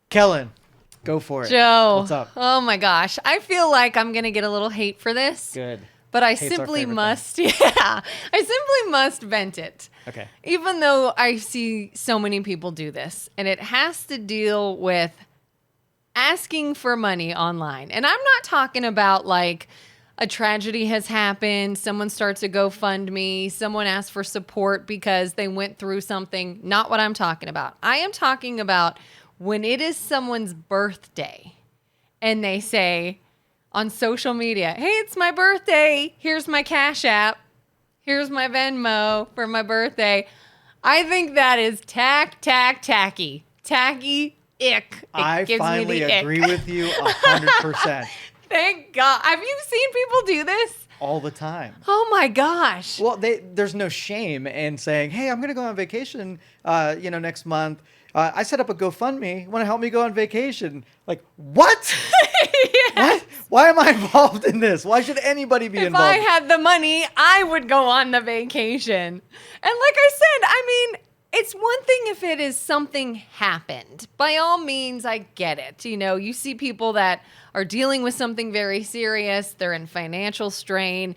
Kellen, go for it. Joe. What's up? Oh my gosh. I feel like I'm going to get a little hate for this. Good. But I Hate's our simply favorite must, I simply must vent it. Okay. Even though I see so many people do this, and it has to deal with asking for money online. And I'm not talking about like a tragedy has happened, someone starts a GoFundMe, someone asks for support because they went through something. Not what I'm talking about. I am talking about when it is someone's birthday and they say on social media, hey, it's my birthday. Here's my Cash App. Here's my Venmo for my birthday. I think that is tacky. Tacky, ick. I finally agree with you 100%. Thank God. Have you seen people do this? All the time. Oh my gosh. Well, there's no shame in saying, hey, I'm going to go on vacation, next month. I set up a GoFundMe. Want to help me go on vacation? Like, what? Yes. What? Why am I involved in this? Why should anybody be involved? If I had the money, I would go on the vacation. And like I said, I mean, it's one thing if it is something happened. By all means, I get it. You know, you see people that are dealing with something very serious. They're in financial strain.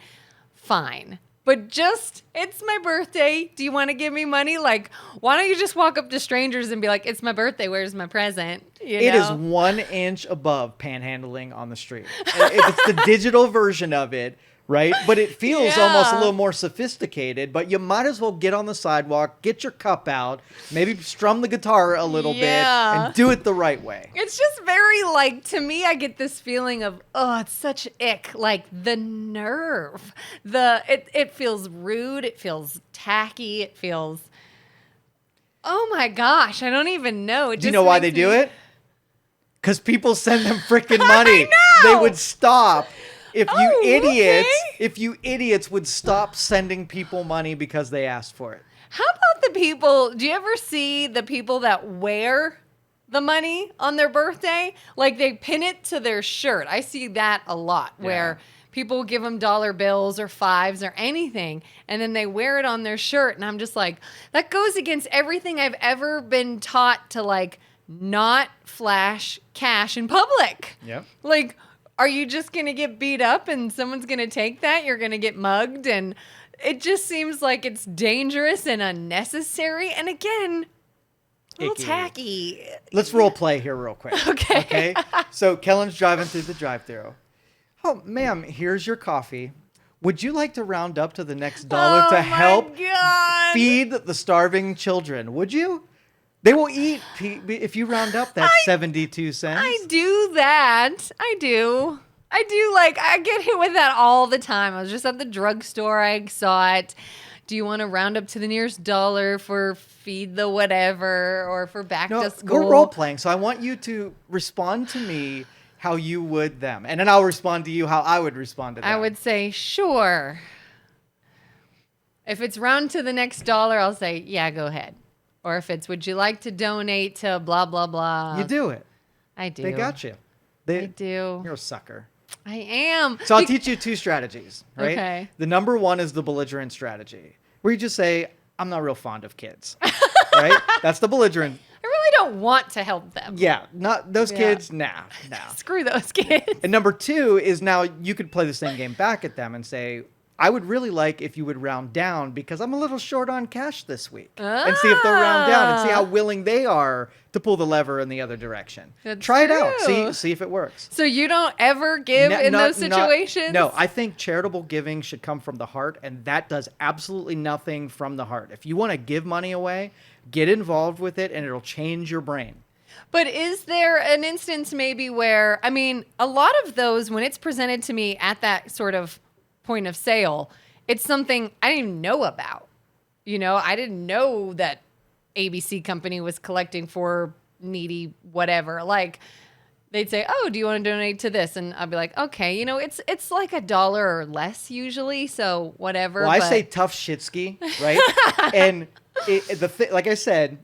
Fine. But just, it's my birthday. Do you want to give me money? Like, why don't you just walk up to strangers and be like, it's my birthday. Where's my present? It is 1 inch above panhandling on the street. It's the digital version of it, right? But it feels almost a little more sophisticated. But you might as well get on the sidewalk, get your cup out, maybe strum the guitar a little bit, and do it the right way. It's just very, like, to me, I get this feeling of, oh, it's such ick. Like, the nerve. It feels rude. It feels tacky. It feels, oh my gosh, I don't even know. Do you know why they do it? Because people send them freaking money. They would stop. If you idiots would stop sending people money because they asked for it. How about the people, do you ever see the people that wear the money on their birthday? Like they pin it to their shirt. I see that a lot where people give them dollar bills or fives or anything, and then they wear it on their shirt. And I'm just like, that goes against everything I've ever been taught to like not flash cash in public. Yep. Like, are you just going to get beat up and someone's going to take that? You're going to get mugged. And it just seems like it's dangerous and unnecessary. And again, a little tacky. Let's role play here real quick. Okay. So Kellen's driving through the drive-thru. Oh, ma'am, here's your coffee. Would you like to round up to the next dollar to help feed the starving children? Would you? They will eat if you round up that 72 cents. I do that. I do. Like, I get hit with that all the time. I was just at the drugstore. I saw it. Do you want to round up to the nearest dollar for feed the whatever or for back to school? We're role playing, so I want you to respond to me how you would them. And then I'll respond to you how I would respond to them. I would say, sure. If it's round to the next dollar, I'll say, yeah, go ahead. Or if it's, would you like to donate to blah, blah, blah. You do it. I do. They got you. I do. You're a sucker. I am. So I'll teach you 2 strategies, right? Okay. The number 1 is the belligerent strategy, where you just say, I'm not real fond of kids, right? That's the belligerent. I really don't want to help them. Yeah, not those kids, nah. Screw those kids. And number 2 is now you could play the same game back at them and say, I would really like if you would round down because I'm a little short on cash this week. And see if they'll round down and see how willing they are to pull the lever in the other direction. Try it out. See if it works. So you don't ever give in those situations? No, I think charitable giving should come from the heart, and that does absolutely nothing from the heart. If you want to give money away, get involved with it, and it'll change your brain. But is there an instance maybe where, I mean, a lot of those, when it's presented to me at that sort of point of sale, it's something I didn't even know about. You know, I didn't know that ABC company was collecting for needy whatever. Like, they'd say, oh, do you want to donate to this? And I'd be like, okay, you know, it's like $1 or less usually, so whatever. Well, I say tough shitski, right? And like I said,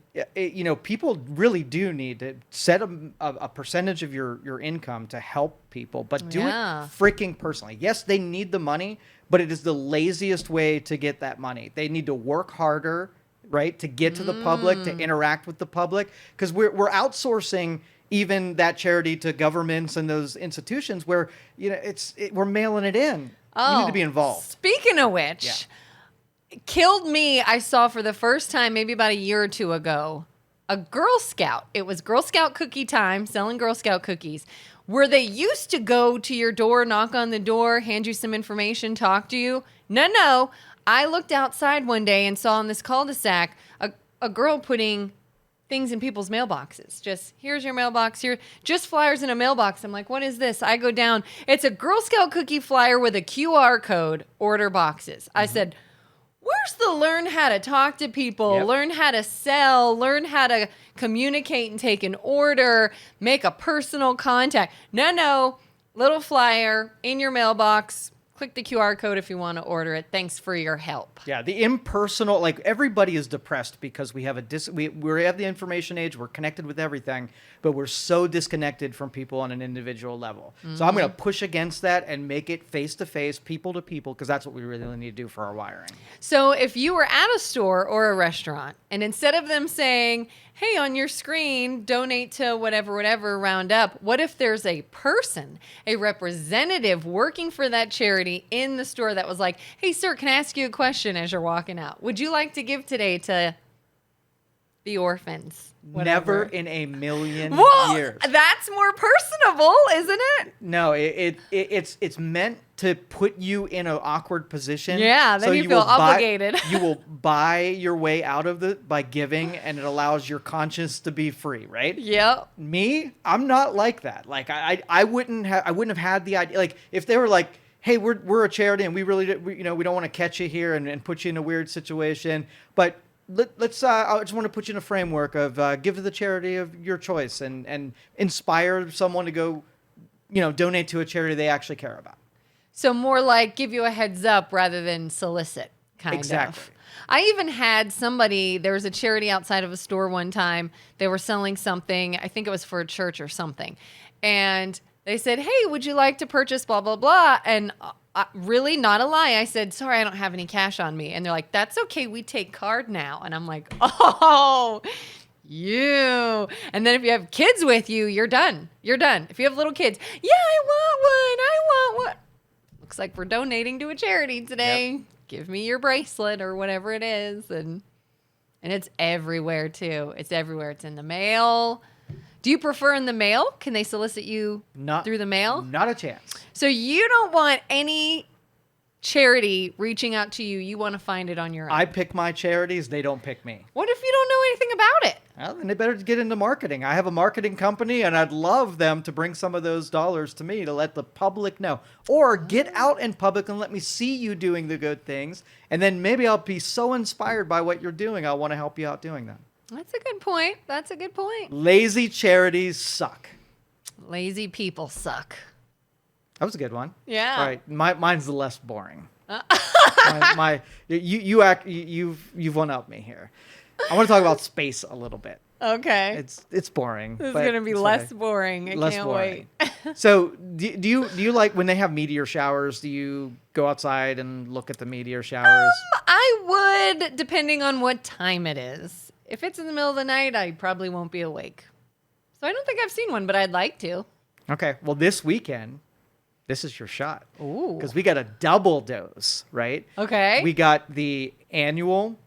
people really do need to set a percentage of your income to help people, but do it freaking personally. Yes, they need the money, but it is the laziest way to get that money. They need to work harder, right, to get to the public, to interact with the public, because we're outsourcing even that charity to governments and those institutions where, we're mailing it in. You need to be involved. Speaking of which, killed me, I saw for the first time maybe about a year or two ago, a Girl Scout. It was Girl Scout cookie time, selling Girl Scout cookies, where they used to go to your door, knock on the door, hand you some information, talk to you. No. I looked outside one day and saw in this cul-de-sac a girl putting things in people's mailboxes. Just, here's your mailbox here. Just flyers in a mailbox. I'm like, what is this? I go down. It's a Girl Scout cookie flyer with a QR code, order boxes. I said, where's the learn how to talk to people, learn how to sell, learn how to communicate and take an order, make a personal contact? No. Little flyer in your mailbox. Click the QR code if you want to order it. Thanks for your help. Yeah, the impersonal, like everybody is depressed because we have we're at the information age, we're connected with everything, but we're so disconnected from people on an individual level. So I'm going to push against that and make it face-to-face, people-to-people, because that's what we really need to do for our wiring. So if you were at a store or a restaurant, and instead of them saying, hey, on your screen, donate to whatever, round up, what if there's a person, a representative working for that charity in the store that was like, hey, sir, can I ask you a question as you're walking out? Would you like to give today to the orphans? Whatever. Never in a million years. That's more personable, isn't it? No, it's meant to put you in an awkward position. Yeah, then you feel obligated. You will buy your way out of by giving, and it allows your conscience to be free, right? Yep. Me, I'm not like that. Like I wouldn't have had the idea. Like if they were like, hey, we're a charity and we don't want to catch you here and put you in a weird situation, but let's I just want to put you in a framework of give to the charity of your choice and inspire someone to go, donate to a charity they actually care about. So more like give you a heads up rather than solicit, kind of. Exactly. I even had there was a charity outside of a store one time. They were selling something. I think it was for a church or something. And they said, hey, would you like to purchase blah, blah, blah? And really, not a lie, I said, sorry, I don't have any cash on me. And they're like, that's okay. We take card now. And I'm like, oh, you. And then if you have kids with you, you're done. You're done. If you have little kids, yeah, I want one. Looks like we're donating to a charity today. Yep. Give me your bracelet or whatever it is. And it's everywhere, too. It's everywhere. It's in the mail. Do you prefer in the mail? Can they solicit you through the mail? Not a chance. So you don't want any charity reaching out to you. You want to find it on your own. I pick my charities. They don't pick me. What if you don't know anything about it? Well, then they better get into marketing. I have a marketing company, and I'd love them to bring some of those dollars to me to let the public know. Or get out in public and let me see you doing the good things. And then maybe I'll be so inspired by what you're doing, I'll want to help you out doing that. That's a good point. That's a good point. Lazy charities suck. Lazy people suck. That was a good one. Yeah. All right. Mine's the less boring. You've one up me here. I want to talk about space a little bit. Okay. It's boring. This is going to be less boring. I can't wait. So do you like when they have meteor showers? Do you go outside and look at the meteor showers? I would, depending on what time it is. If it's in the middle of the night, I probably won't be awake. So I don't think I've seen one, but I'd like to. Okay. Well, this weekend, this is your shot. Ooh. Because we got a double dose, right? Okay. We got the annual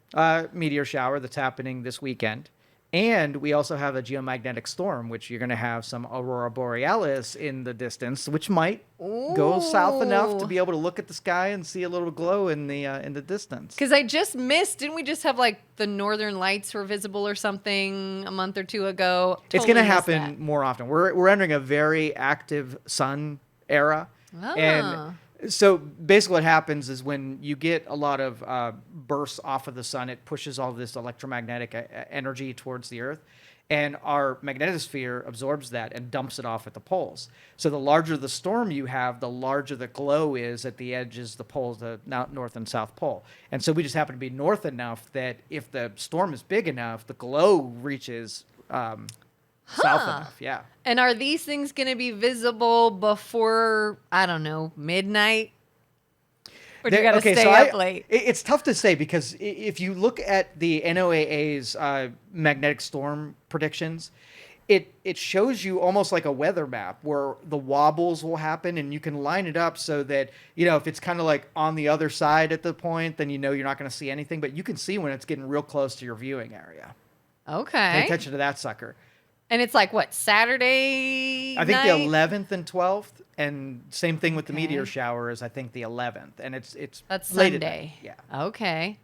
meteor shower that's happening this weekend. And we also have a geomagnetic storm, which you're going to have some aurora borealis in the distance, which might go south enough to be able to look at the sky and see a little glow in the distance. Because I just missed, didn't we just have like the northern lights were visible or something a month or two ago? Totally it's going to happen more often. We're entering a very active sun era. Ah. And so basically what happens is when you get a lot of bursts off of the sun, it pushes all this electromagnetic energy towards the earth, and our magnetosphere absorbs that and dumps it off at the poles. So the larger the storm you have, the larger the glow is at the edges, the poles, the north and south pole. And so we just happen to be north enough that if the storm is big enough, the glow reaches south enough. Yeah. And are these things going to be visible before, I don't know, midnight? Or do you got to stay up late? It's tough to say because if you look at the NOAA's magnetic storm predictions, it shows you almost like a weather map where the wobbles will happen, and you can line it up so that, if it's kind of like on the other side at the point, then you're not going to see anything, but you can see when it's getting real close to your viewing area. Okay. Pay attention to that sucker. And it's like what, Saturday I think night? the 11th and 12th, and same thing with the meteor shower is I think the 11th, and it's That's late Sunday. at night. Yeah. Okay.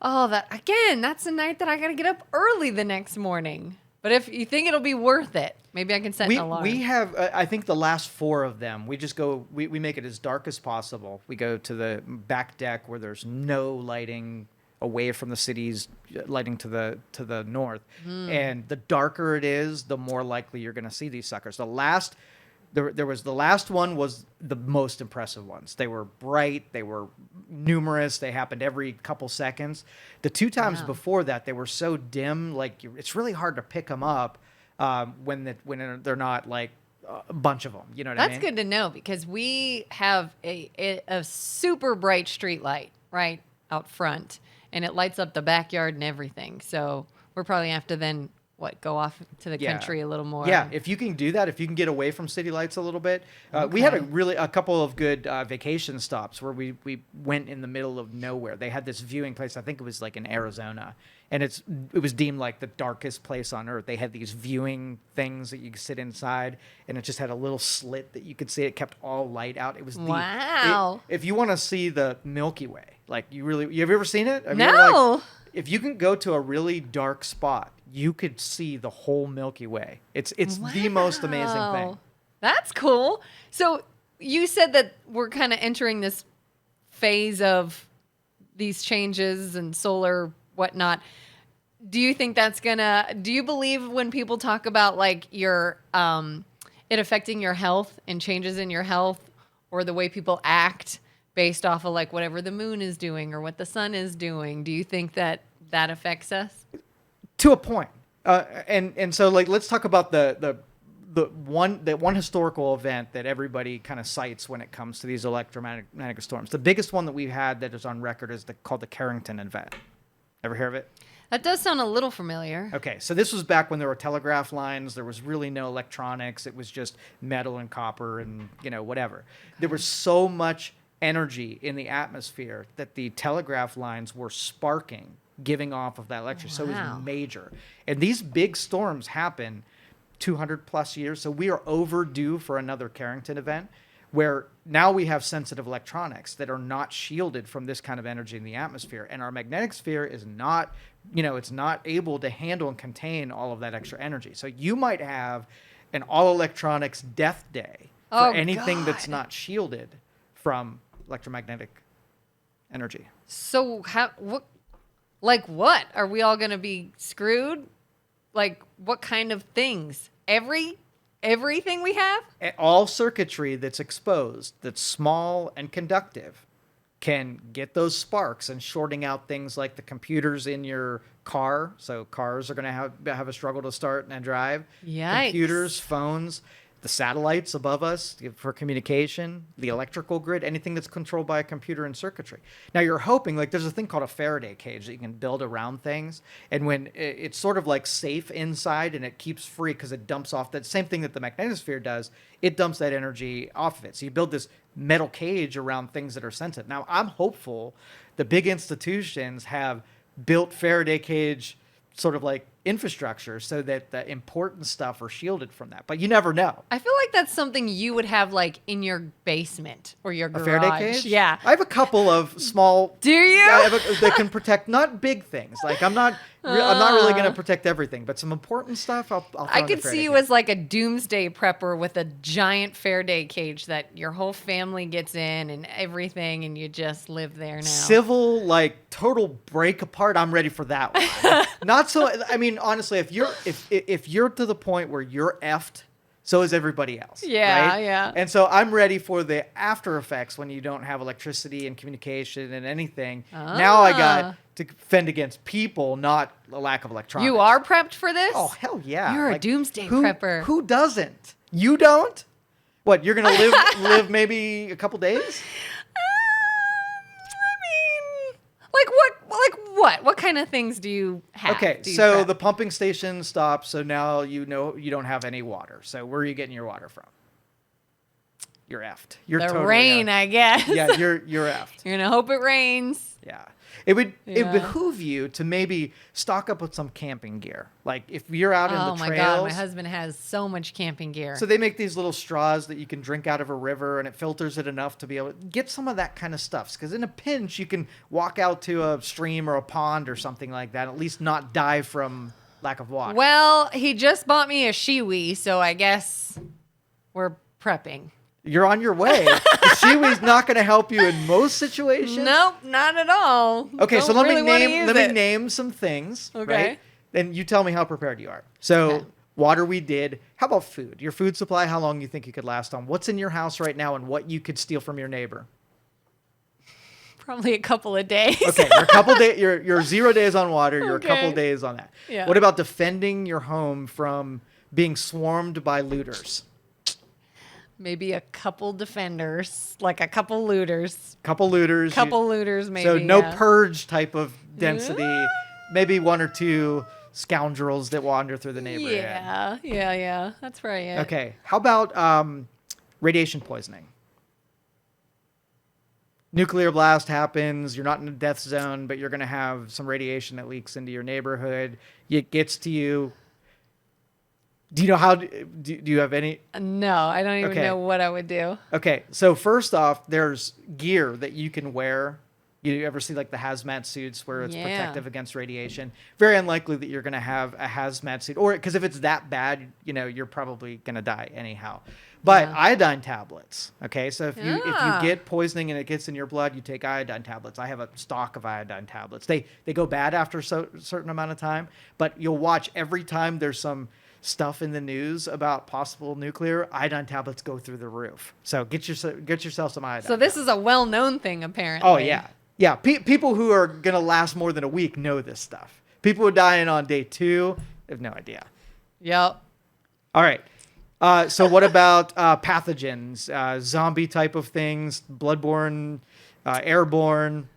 That's the night that I got to get up early the next morning. But if you think it'll be worth it, maybe I can set an alarm. We have, I think the last 4 of them, we just go, we make it as dark as possible. We go to the back deck where there's no lighting away from the city's lighting to the north. And the darker it is, the more likely you're going to see these suckers. The last one was the most impressive ones. They were bright. They were numerous. They happened every couple seconds. The 2 times before that, they were so dim, like it's really hard to pick them up when they're not like a bunch of them. You know what I mean? That's good to know, because we have a super bright street light right out front, and it lights up the backyard and everything. So we're probably have to then go off to the country a little more. Yeah, if you can do that, if you can get away from city lights a little bit. We had a couple of good vacation stops where we went in the middle of nowhere. They had this viewing place, I think it was like in Arizona, and it was deemed like the darkest place on earth. They had these viewing things that you could sit inside, and it just had a little slit that you could see. It kept all light out. It was wow. If you want to see the Milky Way, like you have ever seen it? No. If you can go to a really dark spot, you could see the whole Milky Way. It's the most amazing thing. That's cool. So you said that we're kind of entering this phase of these changes and solar whatnot. Do you think do you believe when people talk about like your, it affecting your health and changes in your health or the way people act based off of like whatever the moon is doing or what the sun is doing? Do you think that affects us? To a point. And so like let's talk about the one historical event that everybody kind of cites when it comes to these electromagnetic storms. The biggest one that we've had that is on record is called the Carrington event. Ever hear of it? That does sound a little familiar. Okay, so this was back when there were telegraph lines. There was really no electronics. It was just metal and copper and whatever. Okay. There was so much energy in the atmosphere that the telegraph lines were sparking, giving off of that electricity. Wow. So it was major. And these big storms happen 200 plus years. So we are overdue for another Carrington event where now we have sensitive electronics that are not shielded from this kind of energy in the atmosphere. And our magnetic sphere is not, it's not able to handle and contain all of that extra energy. So you might have an all electronics death day for anything that's not shielded from electromagnetic energy. So what? Are we all going to be screwed? Like what kind of things? Everything we have? All circuitry that's exposed, that's small and conductive, can get those sparks and shorting out things like the computers in your car. So cars are going to have a struggle to start and drive. Yikes. Computers, phones, the satellites above us for communication, the electrical grid, anything that's controlled by a computer and circuitry. Now you're hoping, like there's a thing called a Faraday cage that you can build around things. And when it's sort of like safe inside and it keeps free because it dumps off that same thing that the magnetosphere does, it dumps that energy off of it. So you build this metal cage around things that are sensitive. Now I'm hopeful the big institutions have built Faraday cage sort of like infrastructure so that the important stuff are shielded from that. But you never know. I feel like that's something you would have like in your basement or your garage. A Faraday cage? Yeah. I have a couple of small. Do you? That can protect not big things. Like I'm not really going to protect everything, but some important stuff I'll throw I in the could Faraday see you cage. as like a doomsday prepper with a giant Faraday cage that your whole family gets in and everything, and you just live there now. Civil, like total break apart. I'm ready for that one. Not so. I mean, honestly, if you're to the point where you're effed, so is everybody else. Yeah, right? yeah. And so I'm ready for the after effects when you don't have electricity and communication and anything. Now I got to fend against people, not a lack of electronics. You are prepped for this? Oh, hell yeah. You're a doomsday prepper. Who doesn't? You don't? What, you're going to live maybe a couple days? I mean, like what what? What kind of things do you have? Okay, Do you so prep? the pumping station stops, so now you know you don't have any water. So where are you getting your water from? You're effed. You're the totally rain, effed. I guess. Yeah, you're effed. You're gonna hope it rains. Yeah. It Yeah. behoove you to maybe stock up with some camping gear. Like if you're out in Oh the my trails. god, my husband has so much camping gear. So they make these little straws that you can drink out of a river, and it filters it enough to be able to get some of that kind of stuff. Because in a pinch, you can walk out to a stream or a pond or something like that, at least not die from lack of water. Well, he just bought me a shiwi, so I guess we're prepping. You're on your way. The shiwi's not going to help you in most situations. Nope, not at all. Okay, so Don't let really wanna me use let me it. name some things. Okay. Right? Then you tell me how prepared you are. So Okay. water we did. How about food? Your food supply. How long you think you could last on? What's in your house right now, and what you could steal from your neighbor? Probably a couple of days. Okay, you're a couple days. You're 0 days on water. You're Okay. a couple days on that. Yeah. What about defending your home from being swarmed by looters? Maybe a couple defenders, like a couple looters. Couple looters. Couple looters, maybe. So no yeah. purge type of density. Maybe one or two scoundrels that wander through the neighborhood. Yeah. That's right. Yeah. Okay. How about radiation poisoning? Nuclear blast happens. You're not in a death zone, but you're going to have some radiation that leaks into your neighborhood. It gets to you. Do you know how? Do you have any? No, I don't even Okay. know what I would do. Okay. So first off, there's gear that you can wear. You ever see like the hazmat suits where it's Yeah. protective against radiation? Very unlikely that you're going to have a hazmat suit, or because if it's that bad, you're probably going to die anyhow. But Yeah. iodine tablets. Okay, so if you Ah. get poisoning and it gets in your blood, you take iodine tablets. I have a stock of iodine tablets. They go bad after a certain amount of time, but you'll watch every time there's some stuff in the news about possible nuclear, iodine tablets go through the roof. So get yourself some iodine. So this is a well-known thing, apparently. Oh yeah, yeah. People who are gonna last more than a week know this stuff. People who are dying on day 2 have no idea. Yep. All right. So what about pathogens, zombie type of things, bloodborne, airborne?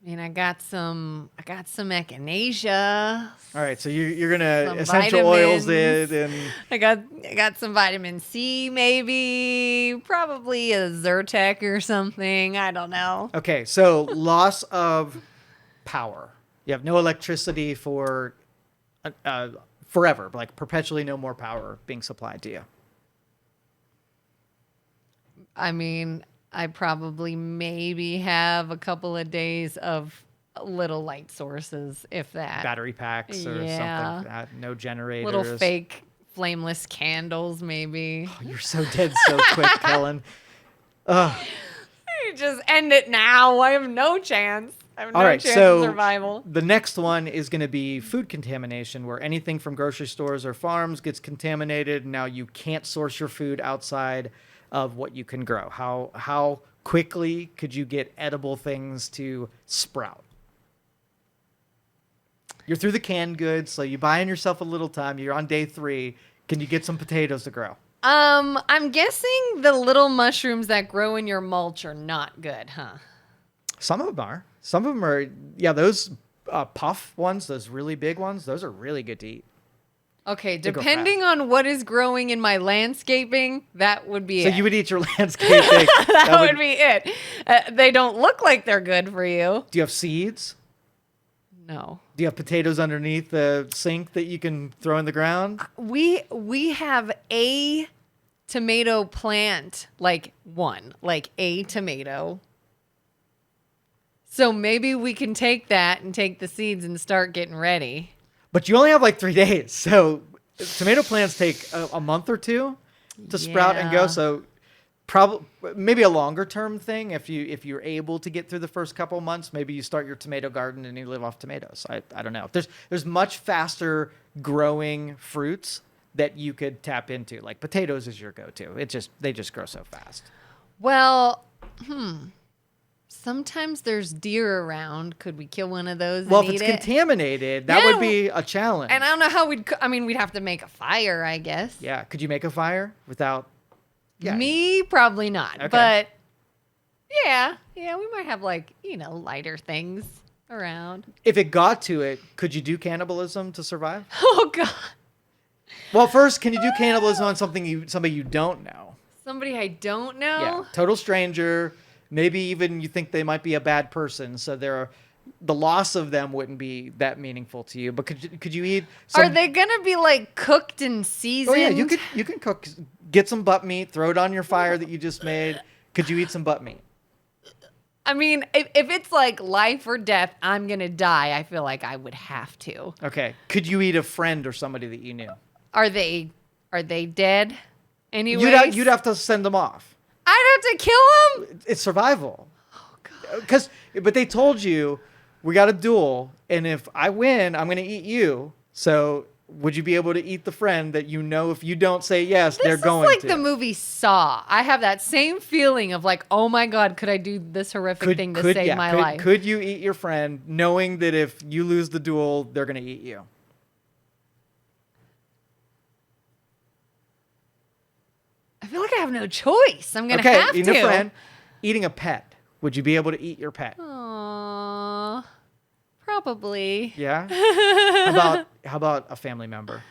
I mean, I got some echinacea. All right. So you're gonna Some essential oils vitamins. it and I got some vitamin C, maybe, probably a Zyrtec or something. I don't know. okay. So loss of power. You have no electricity for forever, like perpetually no more power being supplied to you. I mean, I probably maybe have a couple of days of little light sources, if that. Battery packs or Yeah. something like that. No generators. Little fake flameless candles, maybe. Oh, you're so dead so quick, Kellen. Ugh. Just end it now. I have no chance. I have no All right, chance so of survival. the next one is going to be food contamination, where anything from grocery stores or farms gets contaminated. Now you can't source your food outside of what you can grow. How quickly could you get edible things to sprout? You're through the canned goods, so you buying yourself a little time. You're on day 3. Can you get some potatoes to grow? I'm guessing the little mushrooms that grow in your mulch are not good, huh? Some of them are. Some of them are. Yeah, those puff ones, those really big ones, those are really good to eat. Okay, go depending on what is growing in my landscaping, that would be So it. you would eat your landscaping. that would be it. They don't look like they're good for you. Do you have seeds? No. Do you have potatoes underneath the sink that you can throw in the ground? We have a tomato plant, like a tomato. So maybe we can take that and take the seeds and start getting ready. But you only have like 3 days. So tomato plants take a month or 2 to sprout and go. Yeah. So probably maybe a longer term thing. If you're able to get through the first couple of months, maybe you start your tomato garden and you live off tomatoes. I don't know. There's much faster growing fruits that you could tap into. Like potatoes is your go-to. They just grow so fast. Well, sometimes there's deer around. Could we kill one of those Well, and if it's eat it? contaminated, that Yeah, would be a challenge. And I don't know how we'd have to make a fire, I guess. Yeah. Could you make a fire without? Yeah. Me, probably not. Okay. But yeah, we might have lighter things. around. If it got to it, could you do cannibalism to survive? Oh God. Well, first, can you do cannibalism on somebody you don't know? Somebody I don't know. Yeah, total stranger. Maybe even you think they might be a bad person, so the loss of them wouldn't be that meaningful to you. But could you eat? Are they gonna be like cooked and seasoned? Oh yeah, you can cook. Get some butt meat, throw it on your fire that you just made. Could you eat some butt meat? I mean, if it's like life or death, I'm gonna die. I feel like I would have to. Okay. Could you eat a friend or somebody that you knew? Are they dead? Anyways, You'd have to send them off. I'd have to kill them. It's survival. Oh God. But they told you we got a duel, and if I win, I'm gonna eat you. So would you be able to eat the friend that you know if you don't say yes, they're going to? This is like the movie Saw. I have that same feeling of like, oh my God, could I do this horrific thing to save my life? Could you eat your friend knowing that if you lose the duel, they're gonna eat you? I feel like I have no choice. I'm gonna have to. Eating a friend, eating a pet. Would you be able to eat your pet? Aww, probably. Yeah. How about a family member?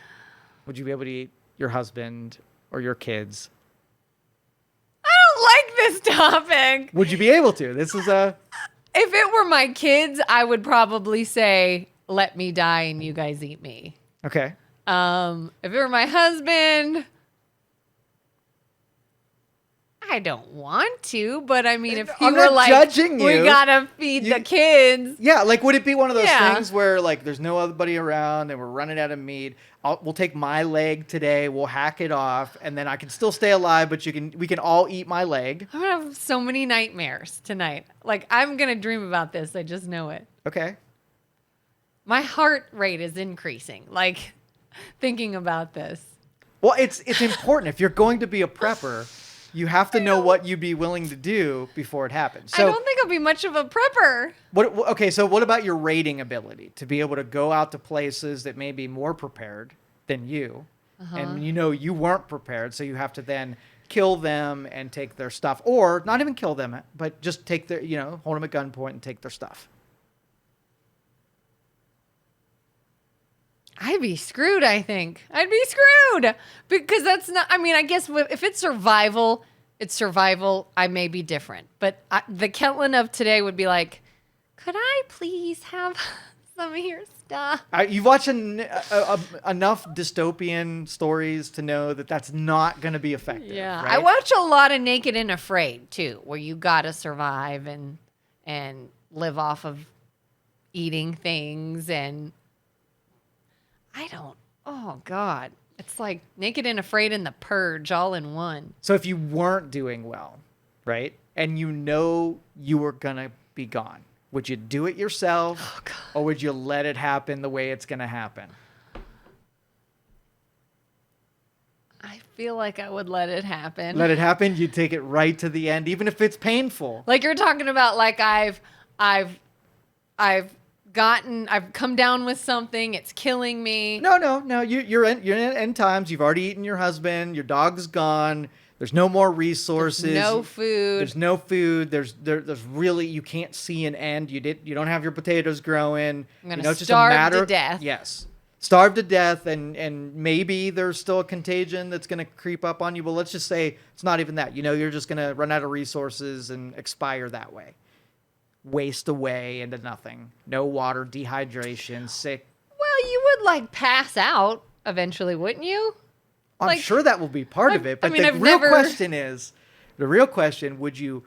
Would you be able to eat your husband or your kids? I don't like this topic. Would you be able to? This is a. If it were my kids, I would probably say, "Let me die and you guys eat me." Okay. If it were my husband, I don't want to, but I mean, if he I'm were not like, judging we you. gotta feed the kids. Yeah, like would it be one of those Yeah. things where like there's no other around and we're running out of meat? We'll take my leg today, we'll hack it off, and then I can still stay alive, but we can all eat my leg. I'm gonna have so many nightmares tonight. Like, I'm gonna dream about this. I just know it. Okay. My heart rate is increasing. Like, thinking about this. Well, it's important. If you're going to be a prepper, you have to know what you'd be willing to do before it happens. So I don't think I'll be much of a prepper. so what about your raiding ability to be able to go out to places that may be more prepared than you, and you know you weren't prepared, so you have to then kill them and take their stuff, or not even kill them, but just take their, hold them at gunpoint and take their stuff. I'd be screwed, I think. I'd be screwed. Because that's not, I mean, I guess if it's survival, I may be different. But the Keltlin of today would be like, could I please have some of your stuff? You've watched enough dystopian stories to know that that's not going to be effective. Yeah. Right? I watch a lot of Naked and Afraid, too, where you got to survive and live off of eating things and... oh God. It's like Naked and Afraid and The Purge all in one. So if you weren't doing well, right, and you know you were going to be gone, would you do it yourself, or would you let it happen the way it's going to happen? I feel like I would let it happen. Let it happen? You'd take it right to the end, even if it's painful. Like you're talking about, like I've come down with something. It's killing me. No. You're in end times. You've already eaten your husband. Your dog's gone. There's no more resources. There's no food. There's no food. There's really, you can't see an end. You don't have your potatoes growing. I'm gonna it's just starve to death. Yes, starve to death, and maybe there's still a contagion that's gonna creep up on you. But let's just say it's not even that. You're just gonna run out of resources and expire that way. Waste away into nothing. No water, dehydration, sick. Well, you would like pass out eventually, wouldn't you? I'm sure that will be part of it. But the real question, would you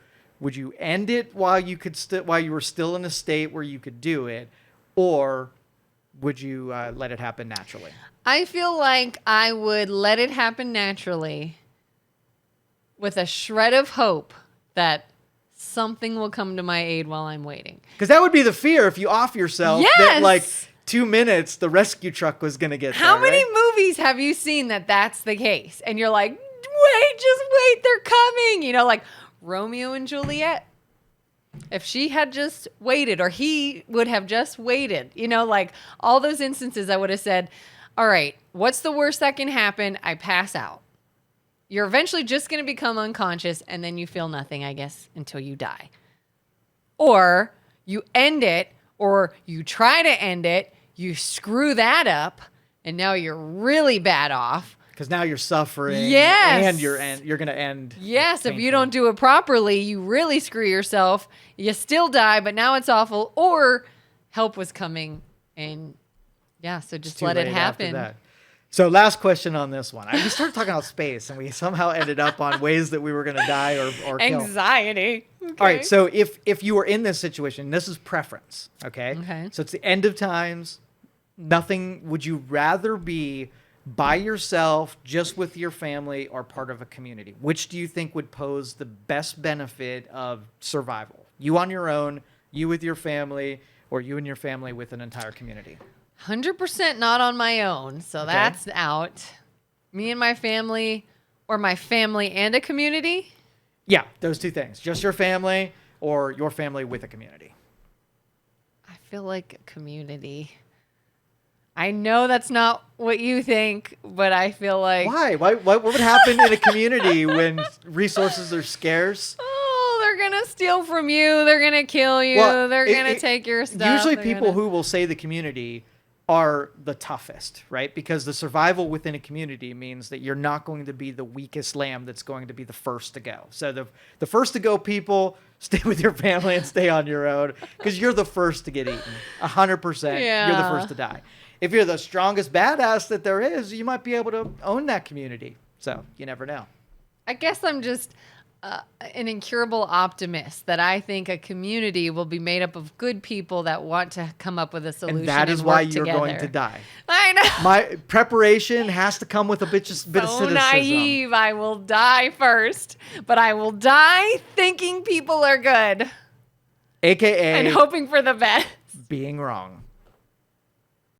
end it while you were still in a state where you could do it, or would you let it happen naturally? I feel like I would let it happen naturally with a shred of hope that something will come to my aid while I'm waiting. Because that would be the fear if you off yourself. Yes! That like 2 minutes, the rescue truck was going to get How there, many right? movies have you seen that's the case? And you're like, just wait, they're coming. Like Romeo and Juliet. If she had just waited, or he would have just waited, like all those instances, I would have said, all right, what's the worst that can happen? I pass out. You're eventually just going to become unconscious, and then you feel nothing, I guess, until you die. Or you end it or you try to end it, you screw that up, and now you're really bad off. Because now you're suffering. Yes. And you're going to end. Yes, if you painfully. don't do it properly, you really screw yourself. You still die, but now it's awful. Or help was coming, and yeah, so just Too let it late after happen. that. So last question on this one. We started talking about space, and we somehow ended up on ways that we were going to die or kill. Anxiety. Okay. All right, so if you were in this situation, this is preference, okay? Okay. So it's the end of times. Nothing. Would you rather be by yourself, just with your family, or part of a community? Which do you think would pose the best benefit of survival? You on your own, you with your family, or you and your family with an entire community? 100% not on my own, so that's out. Me and my family, or my family and a community? Yeah, those two things. Just your family or your family with a community. I feel like a community. I know that's not what you think, but I feel like... Why? What would happen in a community when resources are scarce? Oh, they're going to steal from you. They're going to kill you. Well, they're going to take your stuff. Usually They're people gonna... who will say the community are the toughest, right? Because the survival within a community means that you're not going to be the weakest lamb that's going to be the first to go. So the first to go people, stay with your family and stay on your own because you're the first to get eaten. 100%. Yeah. You're the first to die. If you're the strongest badass that there is, you might be able to own that community. So you never know. I guess I'm just an incurable optimist that I think a community will be made up of good people that want to come up with a solution. And that is why work you're together. going to die. I know. My preparation has to come with a bit of So cynicism. naive. I will die first, but I will die thinking people are good AKA and hoping for the best. being wrong.